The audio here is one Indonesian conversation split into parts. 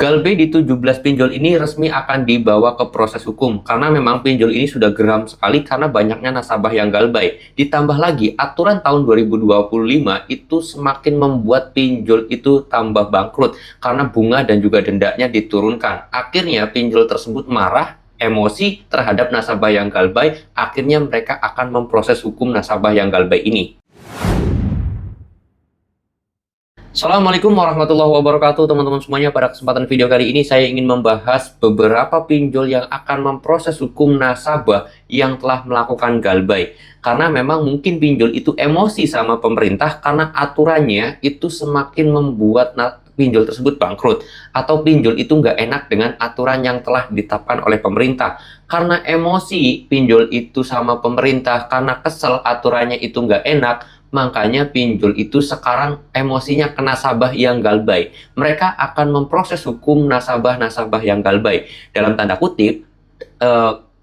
Galbay di 17 pinjol ini resmi akan dibawa ke proses hukum karena memang pinjol ini sudah geram sekali karena banyaknya nasabah yang galbay. Ditambah lagi aturan tahun 2025 itu semakin membuat pinjol itu tambah bangkrut karena bunga dan juga dendanya diturunkan. Akhirnya pinjol tersebut marah, emosi terhadap nasabah yang galbay, akhirnya mereka akan memproses hukum nasabah yang galbay ini. Assalamualaikum warahmatullahi wabarakatuh teman-teman semuanya. Pada kesempatan video kali ini saya ingin membahas beberapa pinjol yang akan memproses hukum nasabah yang telah melakukan galbay. Karena memang mungkin pinjol itu emosi sama pemerintah karena aturannya itu semakin membuat pinjol tersebut bangkrut. Atau pinjol itu nggak enak dengan aturan yang telah ditetapkan oleh pemerintah. Karena emosi pinjol itu sama pemerintah, karena kesel aturannya itu nggak enak, makanya pinjol itu sekarang emosinya ke nasabah yang galbay. Mereka akan memproses hukum nasabah-nasabah yang galbay. Dalam tanda kutip,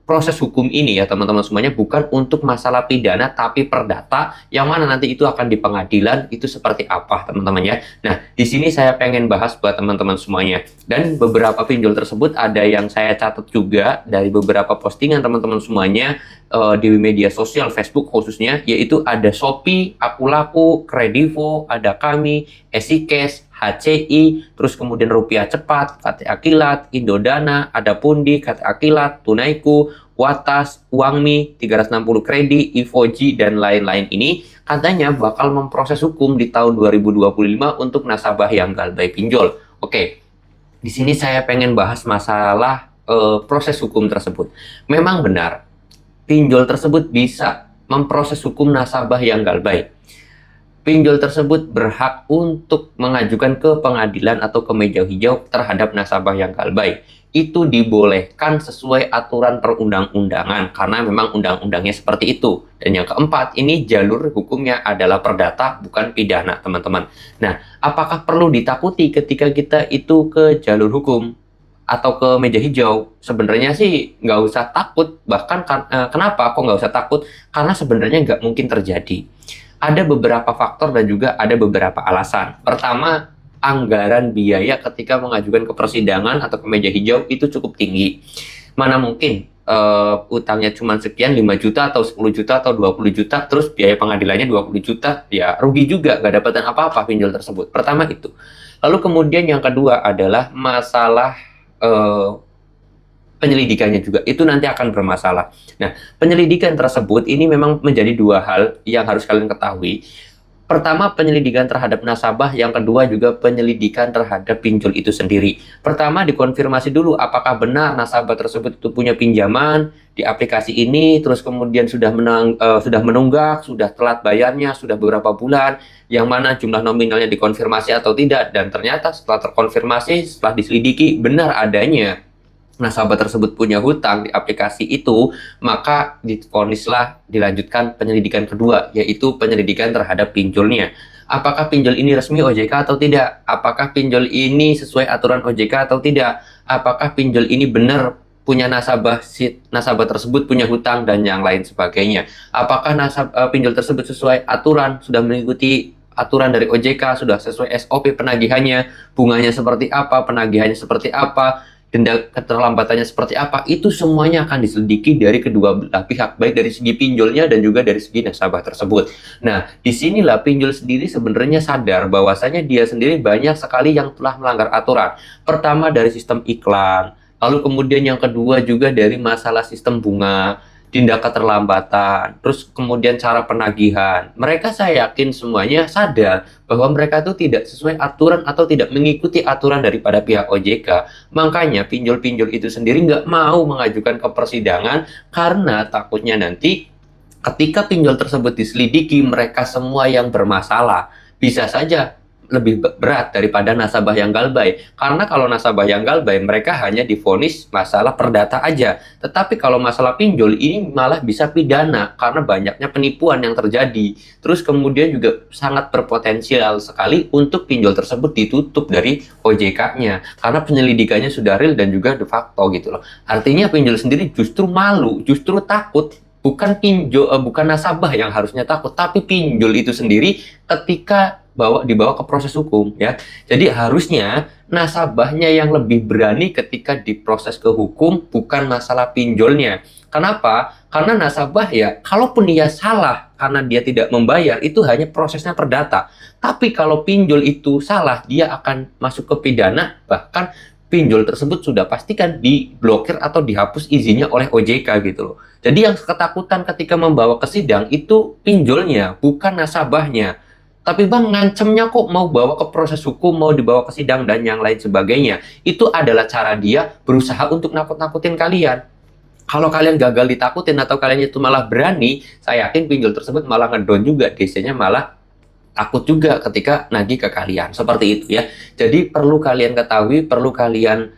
proses hukum ini ya teman-teman semuanya bukan untuk masalah pidana tapi perdata, yang mana nanti itu akan di pengadilan itu seperti apa teman-teman ya. Nah, di sini saya pengen bahas buat teman-teman semuanya. Dan beberapa pinjol tersebut ada yang saya catat juga dari beberapa postingan teman-teman semuanya di media sosial Facebook khususnya, yaitu ada Shopee, Akulaku, Kredivo, ada Kami, EasyCash, HCI, terus kemudian Rupiah Cepat, KTA Kilat, Indodana, ada Pundi, KTA Kilat, Tunaiku, Watas, Uangmi, 360 Kredi, Ivoji, dan lain-lain ini katanya bakal memproses hukum di tahun 2025 untuk nasabah yang galbay pinjol. Oke, di sini saya pengen bahas masalah proses hukum tersebut. Memang benar, pinjol tersebut bisa memproses hukum nasabah yang galbay. Pinjol tersebut berhak untuk mengajukan ke pengadilan atau ke meja hijau terhadap nasabah yang galbay. Itu dibolehkan sesuai aturan perundang-undangan karena memang undang-undangnya seperti itu. Dan yang keempat, ini jalur hukumnya adalah perdata bukan pidana, teman-teman. Nah, apakah perlu ditakuti ketika kita itu ke jalur hukum atau ke meja hijau? Sebenarnya sih nggak usah takut. Bahkan kenapa kok nggak usah takut? Karena sebenarnya nggak mungkin terjadi. Ada beberapa faktor dan juga ada beberapa alasan. Pertama, anggaran biaya ketika mengajukan ke persidangan atau ke meja hijau itu cukup tinggi. Mana mungkin utangnya cuma sekian, 5 juta atau 10 juta atau 20 juta, terus biaya pengadilannya 20 juta, ya rugi juga, nggak dapatan apa-apa pinjol tersebut. Pertama itu. Lalu kemudian yang kedua adalah masalah penyelidikannya juga, itu nanti akan bermasalah. Nah, penyelidikan tersebut ini memang menjadi dua hal yang harus kalian ketahui. Pertama, penyelidikan terhadap nasabah, yang kedua juga penyelidikan terhadap pinjol itu sendiri. Pertama, dikonfirmasi dulu apakah benar nasabah tersebut itu punya pinjaman di aplikasi ini, terus kemudian sudah menunggak, sudah telat bayarnya, sudah beberapa bulan, yang mana jumlah nominalnya dikonfirmasi atau tidak, dan ternyata setelah terkonfirmasi, setelah diselidiki, benar adanya nasabah tersebut punya hutang di aplikasi itu, maka divonislah dilanjutkan penyelidikan kedua, yaitu penyelidikan terhadap pinjolnya. Apakah pinjol ini resmi OJK atau tidak? Apakah pinjol ini sesuai aturan OJK atau tidak? Apakah pinjol ini benar punya nasabah tersebut punya hutang dan yang lain sebagainya? Apakah pinjol tersebut sesuai aturan, sudah mengikuti aturan dari OJK, sudah sesuai SOP penagihannya, bunganya seperti apa, penagihannya seperti apa, denda keterlambatannya seperti apa, itu semuanya akan diselidiki dari kedua belah pihak, baik dari segi pinjolnya dan juga dari segi nasabah tersebut. Nah, disinilah pinjol sendiri sebenarnya sadar bahwasanya dia sendiri banyak sekali yang telah melanggar aturan. Pertama dari sistem iklan, lalu kemudian yang kedua juga dari masalah sistem bunga, tindak keterlambatan, terus kemudian cara penagihan. Mereka, saya yakin semuanya sadar bahwa mereka itu tidak sesuai aturan atau tidak mengikuti aturan daripada pihak OJK. Makanya pinjol-pinjol itu sendiri nggak mau mengajukan ke persidangan karena takutnya nanti ketika pinjol tersebut diselidiki, mereka semua yang bermasalah bisa saja lebih berat daripada nasabah yang galbay. Karena kalau nasabah yang galbay, mereka hanya divonis masalah perdata aja. Tetapi kalau masalah pinjol ini malah bisa pidana karena banyaknya penipuan yang terjadi. Terus kemudian juga sangat berpotensial sekali untuk pinjol tersebut ditutup dari OJK-nya. Karena penyelidikannya sudah real dan juga de facto gitu loh. Artinya pinjol sendiri justru malu, justru takut. Bukan nasabah yang harusnya takut, tapi pinjol itu sendiri ketika dibawa ke proses hukum ya. Jadi harusnya nasabahnya yang lebih berani ketika diproses ke hukum, bukan masalah pinjolnya. Kenapa? Karena nasabah ya, kalaupun dia salah karena dia tidak membayar, itu hanya prosesnya perdata. Tapi kalau pinjol itu salah, dia akan masuk ke pidana, bahkan pinjol tersebut sudah pastikan diblokir atau dihapus izinnya oleh OJK gitu loh. Jadi yang ketakutan ketika membawa ke sidang itu pinjolnya, bukan nasabahnya. Tapi bang, ngancemnya kok mau bawa ke proses hukum, mau dibawa ke sidang dan yang lain sebagainya. Itu adalah cara dia berusaha untuk nakut-nakutin kalian. Kalau kalian gagal ditakutin atau kalian itu malah berani, saya yakin pinjol tersebut malah ngedon juga, DC-nya malah takut juga ketika nagih ke kalian. Seperti itu ya. Jadi perlu kalian ketahui, perlu kalian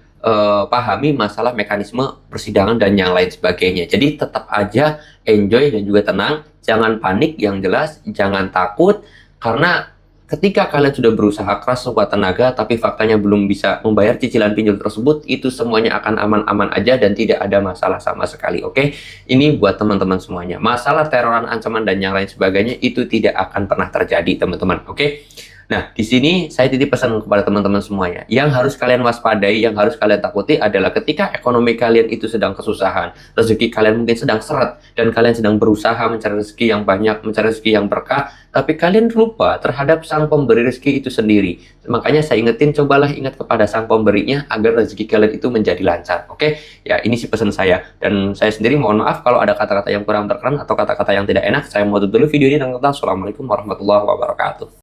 pahami masalah mekanisme persidangan dan yang lain sebagainya. Jadi tetap aja enjoy dan juga tenang, jangan panik, yang jelas jangan takut, karena ketika kalian sudah berusaha keras sekuat tenaga, tapi faktanya belum bisa membayar cicilan pinjol tersebut, itu semuanya akan aman-aman aja dan tidak ada masalah sama sekali, oke? Ini buat teman-teman semuanya. Masalah teroran, ancaman, dan yang lain sebagainya, itu tidak akan pernah terjadi, teman-teman, oke? Nah, di sini saya titip pesan kepada teman-teman semuanya. Yang harus kalian waspadai, yang harus kalian takuti adalah ketika ekonomi kalian itu sedang kesusahan, rezeki kalian mungkin sedang seret, dan kalian sedang berusaha mencari rezeki yang banyak, mencari rezeki yang berkah, tapi kalian lupa terhadap sang pemberi rezeki itu sendiri. Makanya saya ingetin, cobalah ingat kepada sang pemberinya agar rezeki kalian itu menjadi lancar. Oke? Ya, ini sih pesan saya. Dan saya sendiri mohon maaf kalau ada kata-kata yang kurang berkenan atau kata-kata yang tidak enak. Saya mau tutup dulu video ini dan kata assalamualaikum warahmatullahi wabarakatuh.